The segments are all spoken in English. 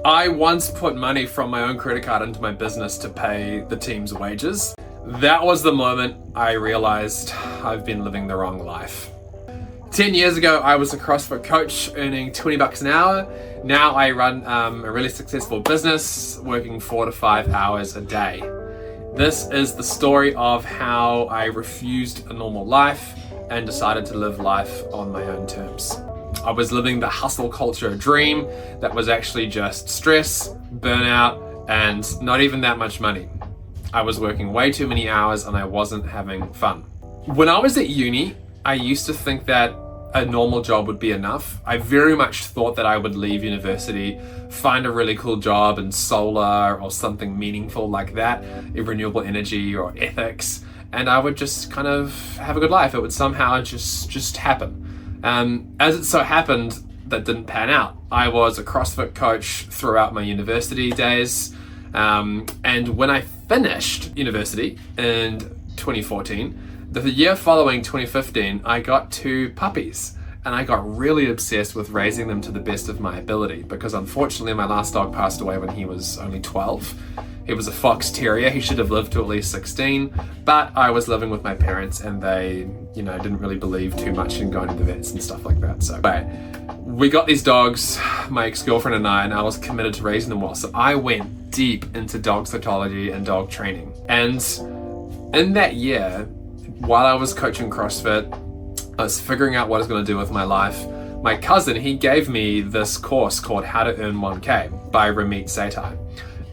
I once put money from my own credit card into my business to pay the team's wages. That was the moment I realized I've been living the wrong life. 10 years ago, I was a CrossFit coach earning $20 an hour. Now I run a really successful business, working 4 to 5 hours a day. This is the story of how I refused a normal life and decided to live life on my own terms. I was living the hustle culture dream that was actually just stress, burnout, and not even that much money. I was working way too many hours and I wasn't having fun. When I was at uni, I used to think that a normal job would be enough. I very much thought that I would leave university, find a really cool job in solar or something meaningful like that, in renewable energy or ethics, and I would just kind of have a good life. It would somehow just happen. As it so happened, that didn't pan out. I was a CrossFit coach throughout my university days, and when I finished university in 2014, the year following 2015, I got 2 puppies, and I got really obsessed with raising them to the best of my ability because unfortunately my last dog passed away when he was only 12. He was a fox terrier. He should have lived to at least 16, but I was living with my parents and they, didn't really believe too much in going to the vets and stuff like that. So we got these dogs, my ex-girlfriend and I was committed to raising them well. So I went deep into dog psychology and dog training. And in that year, while I was coaching CrossFit, I was figuring out what I was going to do with my life. My cousin, he gave me this course called How to Earn 1K by Ramit Sethi.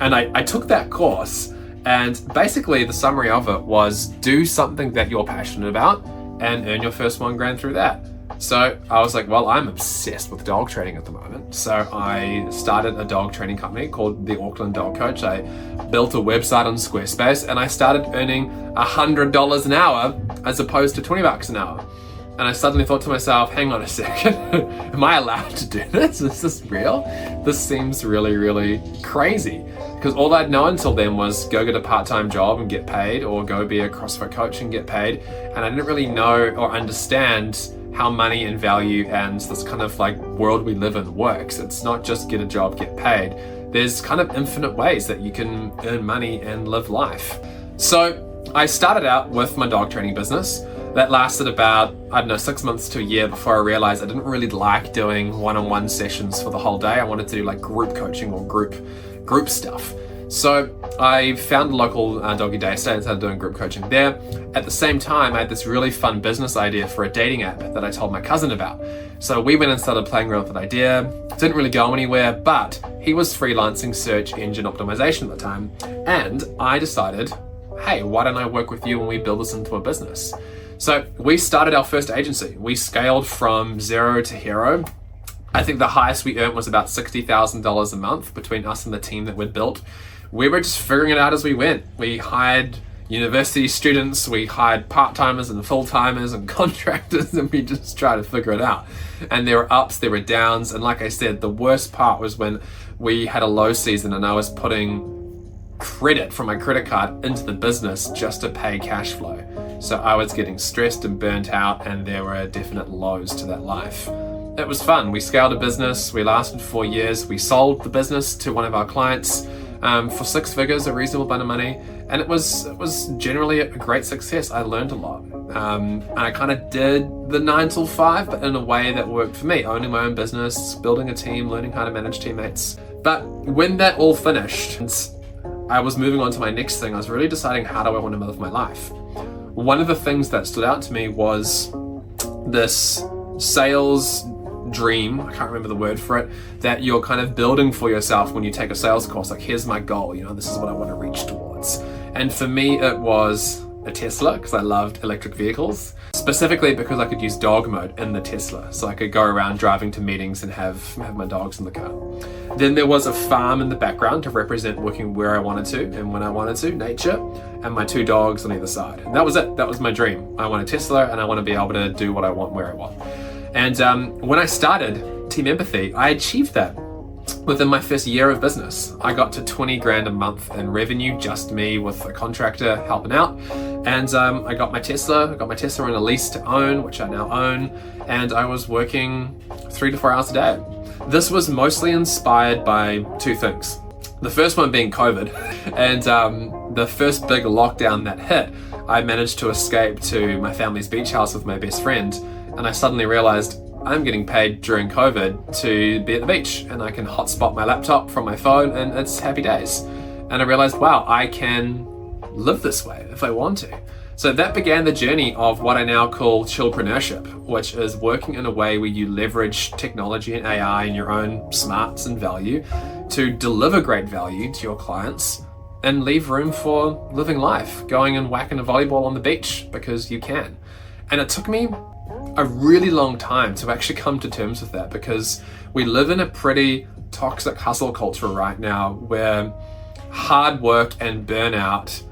And I took that course, and basically the summary of it was do something that you're passionate about and earn your first $1,000 through that. So I was like, well, I'm obsessed with dog training at the moment. So I started a dog training company called the Auckland Dog Coach. I built a website on Squarespace and I started earning $100 an hour as opposed to $20 an hour. And I suddenly thought to myself, hang on a second, am I allowed to do this? Is this real? This seems really, really crazy. Because all I'd known until then was go get a part-time job and get paid, or go be a CrossFit coach and get paid. And I didn't really know or understand how money and value and this kind of like world we live in works. It's not just get a job, get paid. There's kind of infinite ways that you can earn money and live life. So I started out with my dog training business. That lasted about, 6 months to a year before I realized I didn't really like doing one-on-one sessions for the whole day. I wanted to do like group coaching or group stuff. So I found a local doggy day stay and started doing group coaching there. At the same time, I had this really fun business idea for a dating app that I told my cousin about. So we went and started playing around with that idea. It didn't really go anywhere, but he was freelancing search engine optimization at the time. And I decided, hey, why don't I work with you when we build this into a business? So we started our first agency. We scaled from 0 to hero. I think the highest we earned was about $60,000 a month between us and the team that we'd built. We were just figuring it out as we went. We hired university students, we hired part-timers and full-timers and contractors, and we just tried to figure it out. And there were ups, there were downs, and like I said, the worst part was when we had a low season and I was putting credit from my credit card into the business just to pay cash flow. So I was getting stressed and burnt out, and there were definite lows to that life. It was fun. We scaled a business. We lasted 4 years. We sold the business to one of our clients for 6 figures, a reasonable amount of money, and it was generally a great success. I learned a lot. And I kind of did the 9 till 5, but in a way that worked for me, owning my own business, building a team, learning how to manage teammates. But when that all finished, I was moving on to my next thing. I was really deciding, how do I want to live my life? One of the things that stood out to me was this sales dream, I can't remember the word for it, that you're kind of building for yourself when you take a sales course. Like, here's my goal, this is what I want to reach towards. And for me, it was a Tesla, because I loved electric vehicles, specifically because I could use dog mode in the Tesla. So I could go around driving to meetings and have my dogs in the car. Then there was a farm in the background to represent working where I wanted to and when I wanted to, nature, and my 2 dogs on either side. And that was it. That was my dream. I want a Tesla and I want to be able to do what I want where I want. And when I started Team Empathy, I achieved that within my first year of business. I got to $20,000 a month in revenue, just me with a contractor helping out. And I got my Tesla on a lease to own, which I now own. And I was working 3 to 4 hours a day. This was mostly inspired by two things. The first one being COVID, and the first big lockdown that hit, I managed to escape to my family's beach house with my best friend, and I suddenly realized I'm getting paid during COVID to be at the beach, and I can hotspot my laptop from my phone, and it's happy days. And I realized, wow, I can live this way if I want to. So that began the journey of what I now call Chillpreneurship, which is working in a way where you leverage technology and AI and your own smarts and value to deliver great value to your clients and leave room for living life, going and whacking a volleyball on the beach because you can. And it took me a really long time to actually come to terms with that, because we live in a pretty toxic hustle culture right now where hard work and burnout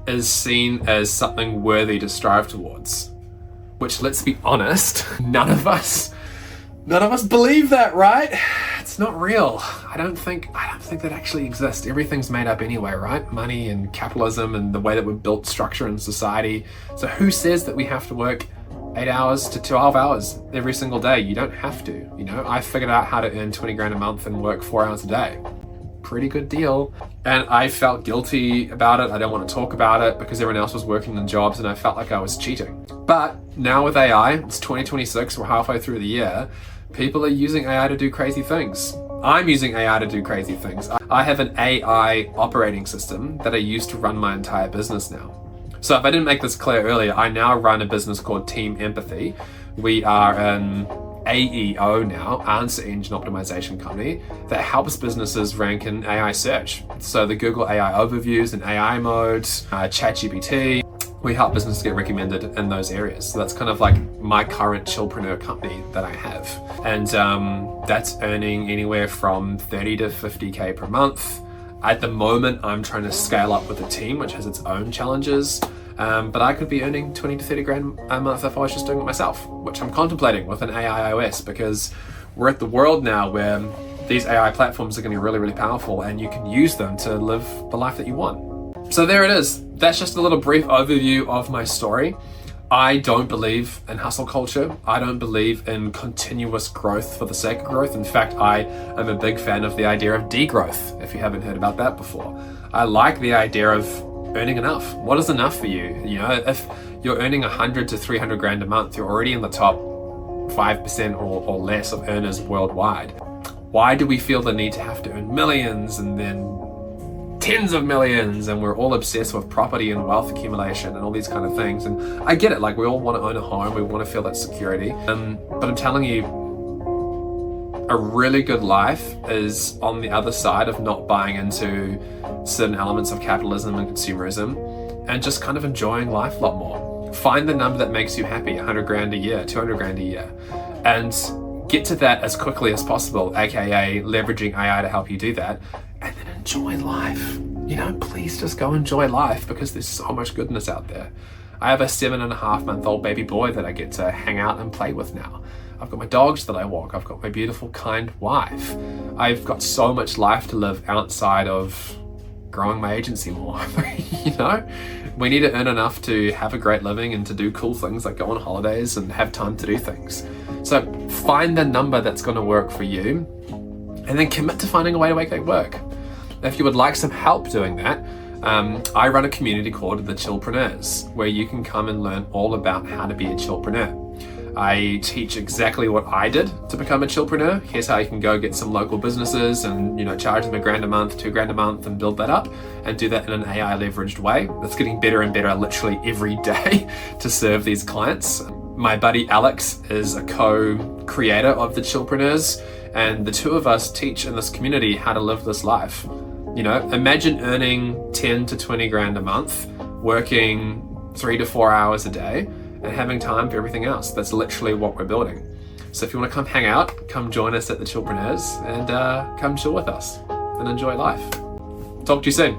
is seen as something worthy to strive towards, which, let's be honest, none of us believe that, right? It's not real. I don't think that actually exists. Everything's made up anyway, right? Money and capitalism and the way that we're built structure in society. So who says that we have to work 8 hours to 12 hours every single day? You don't have to, you know? I figured out how to earn 20 grand a month and work 4 hours a day. Pretty good deal. And I felt guilty about it. I don't want to talk about it because everyone else was working in jobs and I felt like I was cheating. But now with AI, it's 2026, we're halfway through the year, people are using AI to do crazy things. I'm using AI to do crazy things. I have an AI operating system that I use to run my entire business now. So if I didn't make this clear earlier, I now run a business called Team Empathy. We are an AEO now, Answer Engine Optimization company, that helps businesses rank in AI search. So the Google AI overviews in AI mode, ChatGPT, we help businesses get recommended in those areas. So that's kind of like my current Chillpreneur company that I have. And that's earning anywhere from 30 to 50K per month. At the moment, I'm trying to scale up with a team, which has its own challenges. But I could be earning 20 to 30 grand a month if I was just doing it myself, which I'm contemplating with an AI iOS, because we're at the world now where these AI platforms are going to be really, really powerful and you can use them to live the life that you want. So there it is. That's just a little brief overview of my story. I don't believe in hustle culture. I don't believe in continuous growth for the sake of growth. In fact, I am a big fan of the idea of degrowth, if you haven't heard about that before. I like the idea of earning enough. What is enough for you? You know, if you're earning 100 to 300 grand a month, you're already in the top 5% or less of earners worldwide. Why do we feel the need to have to earn millions and then tens of millions, and we're all obsessed with property and wealth accumulation and all these kind of things? And I get it, like we all want to own a home, we want to feel that security. But I'm telling you, a really good life is on the other side of not buying into certain elements of capitalism and consumerism and just kind of enjoying life a lot more. Find the number that makes you happy, 100 grand a year, 200 grand a year, and get to that as quickly as possible, aka leveraging AI to help you do that, and then enjoy life. You know, please just go enjoy life, because there's so much goodness out there. I have a 7.5-month-old baby boy that I get to hang out and play with now. I've got my dogs that I walk. I've got my beautiful, kind wife. I've got so much life to live outside of growing my agency more. You know, we need to earn enough to have a great living and to do cool things like go on holidays and have time to do things. So find the number that's going to work for you and then commit to finding a way to make it work. If you would like some help doing that, I run a community called the Chillpreneurs, where you can come and learn all about how to be a Chillpreneur. I teach exactly what I did to become a Chillpreneur. Here's how you can go get some local businesses and, you know, charge them $1 grand a month, $2 grand a month, and build that up and do that in an AI leveraged way. It's getting better and better literally every day to serve these clients. My buddy Alex is a co-creator of the Chillpreneurs, and the two of us teach in this community how to live this life. You know, imagine earning 10 to 20 grand a month, working 3 to 4 hours a day, and having time for everything else. That's literally what we're building. So if you want to come hang out, come join us at the Chillpreneurs and come chill with us and enjoy life. Talk to you soon.